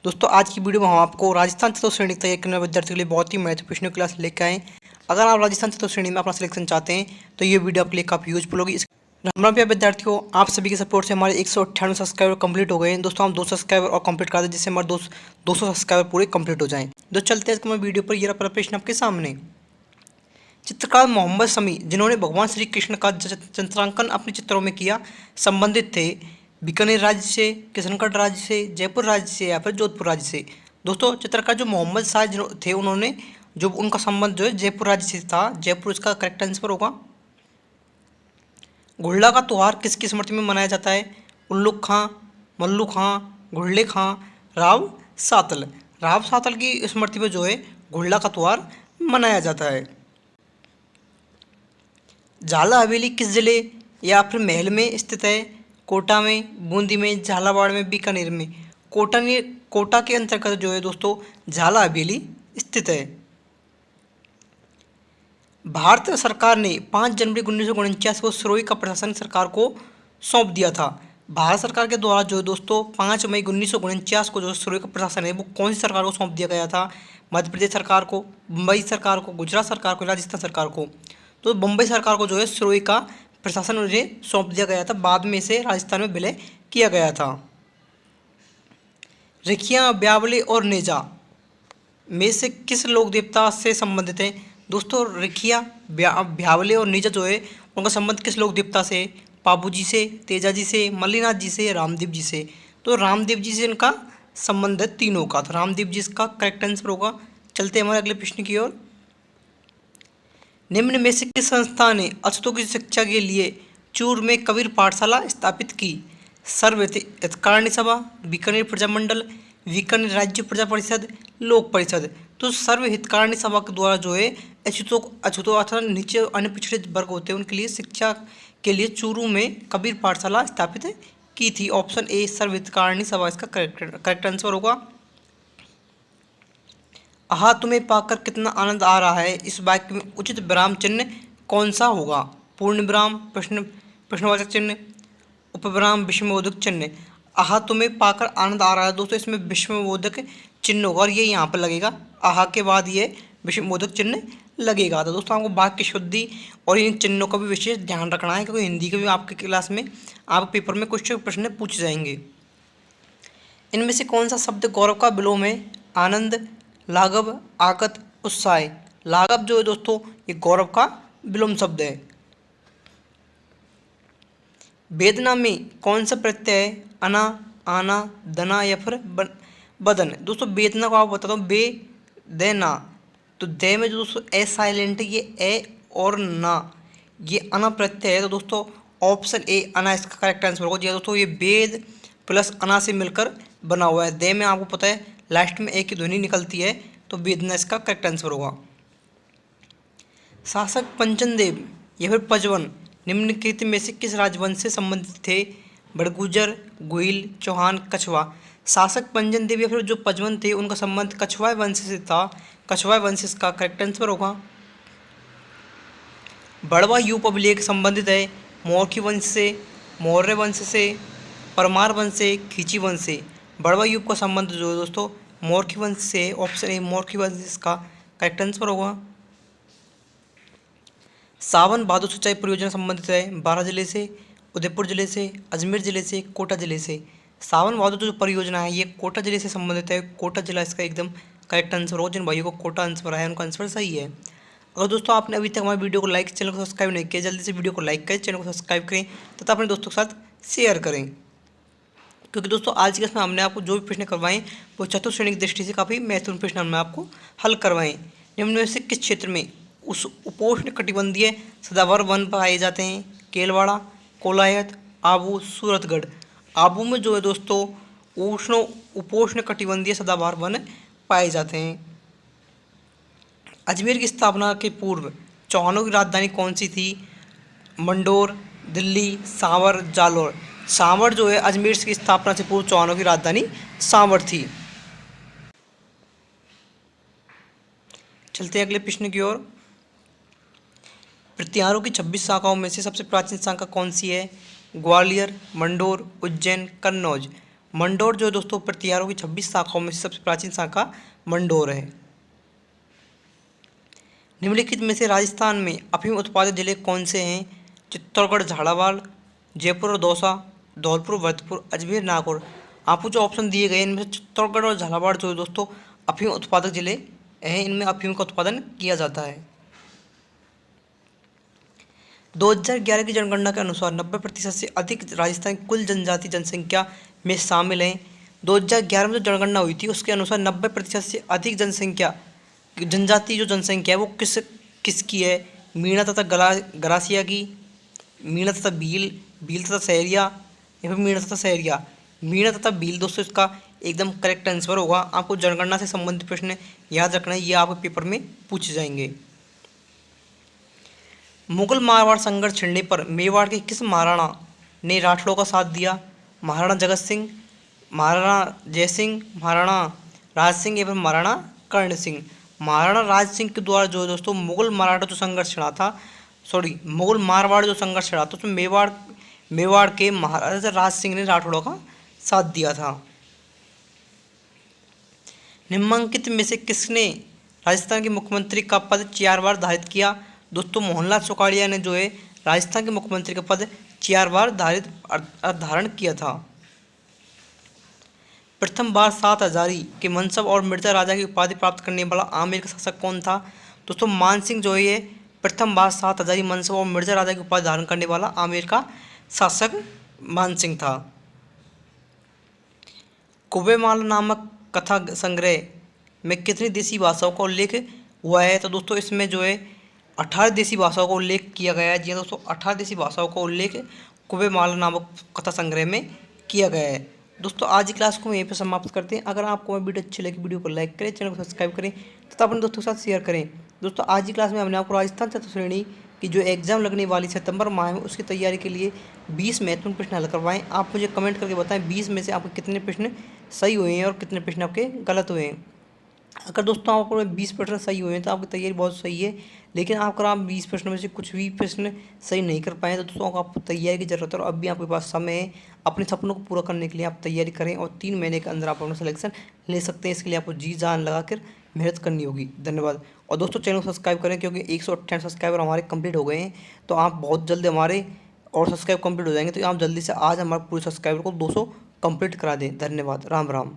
दोस्तों आज की वीडियो में हम आपको राजस्थान चतुर्थ श्रेणी की तैयारी करने वाले विद्यार्थियों के लिए बहुत ही महत्वपूर्ण क्लास लेकर आए। अगर आप राजस्थान चतुर्थ श्रेणी में अपना सिलेक्शन चाहते हैं तो ये वीडियो आपके लिए काफ़ी यूजफुल होगी। हमारे प्यारे विद्यार्थियों, आप सभी के सपोर्ट से हमारे 198 सब्सक्राइबर कंप्लीट हो गए हैं। दोस्तों हम 2 सब्सक्राइबर और कंप्लीट कर दें जिससे हमारे 200 सब्सक्राइबर पूरे कंप्लीट हो जाएँ। तो चलते हैं हमारे वीडियो पर। ये रहा प्रश्न आपके सामने। चित्रकार मोहम्मद शमी जिन्होंने भगवान श्री कृष्ण का चित्रांकन अपने चित्रों में किया, संबंधित थे बीकानेर राज्य से, किशनगढ़ राज्य से, जयपुर राज्य से या फिर जोधपुर राज्य से। दोस्तों चित्रकार जो मोहम्मद शाह थे उन्होंने जो उनका संबंध जो है जयपुर राज्य से था। जयपुर इसका करेक्ट आंसर होगा। घुड़ला का त्यौहार किसकी स्मृति में मनाया जाता है? उल्लुक खां, मल्लू खां, घुड़ले खां, राव सातल। राव सातल की स्मृति में जो है घुड़ला का त्यौहार मनाया जाता है। झाला हवेली किस जिले या फिर महल में स्थित है? कोटा में, बूंदी में, झालावाड़ में, बीकानेर में। कोटा के अंतर्गत जो है दोस्तों झाला हवेली स्थित है। भारत सरकार ने 5 जनवरी 1949 को सिरोही का प्रशासन सरकार को सौंप दिया था। भारत सरकार के द्वारा जो है दोस्तों 5 मई 1949 को जो सिरोही का प्रशासन है वो कौन सी सरकार को सौंप दिया गया था? मध्य प्रदेश सरकार को, मुंबई सरकार को, गुजरात सरकार को, राजस्थान सरकार को। तो मुंबई सरकार को जो है सिरोही का प्रशासन उन्हें सौंप दिया गया था, बाद में इसे राजस्थान में विलय किया गया था। रिखियाँ, ब्यावले और नेजा में से किस लोक देवता से संबंधित हैं? दोस्तों रिखिया, ब्यावले और नेजा जो है उनका संबंध किस लोक देवता से? पाबू जी से, तेजा जी से, मल्लीनाथ जी से, रामदेव जी से। तो रामदेव जी से इनका संबंध है तीनों का, तो रामदेव जी इसका करेक्ट आंसर होगा। चलते हैं हमारे अगले प्रश्न की ओर। निम्न में से किस संस्था ने अछूतों की शिक्षा के लिए चूरू में कबीर पाठशाला स्थापित की? सर्व हितकारिणी सभा, बीकानेर प्रजामंडल, बीकानेर राज्य प्रजा परिषद, लोक परिषद। तो सर्व हितकारिणी सभा के द्वारा जो है अछूतों अथवा नीचे अन्य पिछड़े वर्ग होते हैं उनके लिए शिक्षा के लिए चूरू में कबीर पाठशाला स्थापित की थी। ऑप्शन ए सर्व हितकारिणी सभा इसका करेक्ट आंसर होगा। आहा तुम्हें पाकर कितना आनंद आ रहा है, इस वाक्य में उचित विराम चिन्ह कौन सा होगा? पूर्ण विराम, प्रश्नवाचक चिन्ह, उपविराम, विस्मयबोधक चिन्ह। आहा तुम्हें पाकर आनंद आ रहा है दोस्तों, इसमें विस्मयबोधक चिन्ह होगा और ये यहाँ पर लगेगा। आहा के बाद ये विस्मयबोधक चिन्ह लगेगा। तो दोस्तों आपको वाक्य शुद्धि और इन चिन्हों का भी विशेष ध्यान रखना है क्योंकि हिंदी के भी आपके क्लास में आप पेपर में कुछ प्रश्न पूछे जाएंगे। इनमें से कौन सा शब्द गौरव का विलोम है? आनंद, लाघव, आकत, उत्साह। लाघव जो है दोस्तों ये गौरव का विलोम शब्द है। वेदना में कौन सा प्रत्यय है? अना, आना, दना या फिर बदन। दोस्तों वेदना को आप बताता हूँ, बे देना। तो दे में जो दोस्तों ए साइलेंट है, ये ए और ना ये अना प्रत्यय है। तो दोस्तों ऑप्शन ए अना इसका करेक्ट आंसर होगा। जी दोस्तों ये वेद प्लस अना से मिलकर बना हुआ है। दे में आपको पता है लास्ट में एक की ध्वनि निकलती है, तो वेदना इसका करेक्ट आंसर होगा। शासक पंचन देव या फिर पजवन निम्नलिखित में से किस राजवंश से संबंधित थे? बड़गुजर, गोइल, चौहान, कछवा। शासक पंचन देव या फिर जो पजवन थे उनका संबंध कछवाय वंश से था। कछवाय वंश इसका करेक्ट आंसर होगा। बड़वा यूप अभिलेख संबंधित है मौर्य वंश से, मौर्य वंश से, परमार वंश से, खींची वंश से। बड़वा युग का संबंध जो है दोस्तों मौर्य वंश से। ऑप्शन ए मौर्य वंश इसका करेक्ट आंसर होगा। सावन भादो सिंचाई परियोजना संबंधित है 12 जिले से, उदयपुर जिले से, अजमेर जिले से, कोटा जिले से। सावन भादो जो परियोजना है ये कोटा जिले से संबंधित है। कोटा जिला इसका एकदम करेक्ट आंसर हो। जिन भाइयों को कोटा आंसर आया उनका आंसर सही है। अगर दोस्तों आपने अभी तक हमारे वीडियो को लाइक, चैनल को सब्सक्राइब नहीं किया, जल्दी से वीडियो को लाइक करें, चैनल को सब्सक्राइब करें तथा अपने दोस्तों के साथ शेयर करें। क्योंकि दोस्तों आज के इसमें हमने आपको जो भी प्रश्न करवाएं वो चतुर्थ श्रेणी की दृष्टि से काफ़ी महत्वपूर्ण प्रश्न हमने आपको हल करवाएं। निम्न में से किस क्षेत्र में उस उपोष्ण कटिबंधीय सदाबहार वन पाए जाते हैं? केलवाड़ा, कोलायत, आबू, सूरतगढ़। आबू में जो है दोस्तों उपोष्ण कटिबंधीय सदाबहार वन पाए जाते हैं। अजमेर की स्थापना के पूर्व चौहानों की राजधानी कौन सी थी? मंडोर, दिल्ली, सांवर, जालौर। सांवर जो है अजमेर की स्थापना से पूर्व चौहानों की राजधानी सांवर थी। चलते हैं अगले प्रश्न की ओर। प्रत्याहारों की 26 शाखाओं में से सबसे प्राचीन शाखा कौन सी है? ग्वालियर, मंडोर, उज्जैन, कन्नौज। मंडौर जो है दोस्तों प्रतिहारों की 26 शाखाओं में से सबसे प्राचीन शाखा मंडौर है। निम्नलिखित में से राजस्थान में अफीम उत्पादक जिले कौन से हैं? चित्तौड़गढ़, झालावाड़, जयपुर और दौसा, धौलपुर, भरतपुर, अजमेर, नागौर। आपको जो ऑप्शन दिए गए इनमें से चित्तौड़गढ़ और झालावाड़ जो है दोस्तों अफीम उत्पादक जिले हैं, इनमें अफीम का उत्पादन किया जाता है। 2011 की जनगणना के अनुसार 90% से अधिक राजस्थान की कुल जनजाति जनसंख्या में शामिल हैं। 2011 में जो जनगणना हुई थी उसके अनुसार 90% से अधिक जनसंख्या जनजाति जो जनसंख्या है वो किसकी है? मीणा तथा गरासिया की, मीणा तथा भील तथा सहरिया, या फिर मीणा तथा सहरिया। मीणा तथा भील दोस्तों इसका एकदम करेक्ट आंसर होगा। आपको जनगणना से संबंधित प्रश्न याद रखना है, ये आपके पेपर में पूछे जाएंगे। मुगल मारवाड़ संघर्ष छिड़ने पर मेवाड़ के किस महाराणा ने राठौड़ों का साथ दिया? महाराणा जगत सिंह, महाराणा जयसिंह, महाराणा राज सिंह, या फिर महाराणा कर्ण सिंह। महाराणा राज सिंह के द्वारा जो है दोस्तों मुगल मारवाड़ जो संघर्ष छिड़ा था उसमें मेवाड़ के महाराजा राज सिंह ने राठौड़ों का साथ दिया था। निम्नलिखित में से किसने राजस्थान के मुख्यमंत्री का पद 4 बार धारित किया? दोस्तों मोहनलाल सुखाड़िया ने जो है राजस्थान के मुख्यमंत्री का पद 4 बार धारण किया था। प्रथम बार 7 हजारी के मनसब और मिर्जा राजा की उपाधि प्राप्त करने वाला आमेर का शासक कौन था? दोस्तों मानसिंह जो है ये प्रथम बार 7 हजारी मनसब और मिर्जा राजा की उपाधि धारण करने वाला आमेर का शासक मानसिंह था। कुबेमाला नामक कथा संग्रह में कितनी देसी भाषाओं का उल्लेख हुआ है? तो दोस्तों इसमें जो है 18 देसी भाषाओं का उल्लेख किया गया है। जी दोस्तों 18 देसी भाषाओं का उल्लेख कुबेमाला नामक कथा संग्रह में किया गया है। दोस्तों आज की क्लास को हम यहीं पर समाप्त करते हैं। अगर आपको मेरी वीडियो अच्छी लगी वीडियो को लाइक करें, चैनल को सब्सक्राइब करें तथा अपने दोस्तों के साथ शेयर करें। दोस्तों आज की क्लास में हमने आपको राजस्थान चतुर्थ श्रेणी की जो एग्जाम लगने वाली सितंबर माह में उसकी तैयारी के लिए 20 महत्वपूर्ण प्रश्न हल करवाएं। आप मुझे कमेंट करके बताएं 20 में से आपके कितने प्रश्न सही हुए हैं और कितने प्रश्न आपके गलत हुए हैं। अगर दोस्तों आपको 20 प्रश्न सही हुए हैं तो आपकी तैयारी बहुत सही है, लेकिन अगर आप 20 प्रश्नों में से कुछ भी प्रश्न सही नहीं कर पाए तो दोस्तों आपको तैयारी की जरूरत है और अब भी आपके पास समय है। अपने सपनों को पूरा करने के लिए आप तैयारी करें और 3 महीने के अंदर आप अपना सिलेक्शन ले सकते हैं। इसके लिए आपको जी जान लगा कर मेहनत करनी होगी। धन्यवाद। और दोस्तों चैनल को सब्सक्राइब करें क्योंकि 198 सब्सक्राइबर हमारे कंप्लीट हो गए हैं, तो आप बहुत जल्दी हमारे और सब्सक्राइब कंप्लीट हो जाएंगे, तो आप जल्दी से आज हमारे पूरे सब्सक्राइबर को 200 कंप्लीट करा दें। धन्यवाद। राम राम।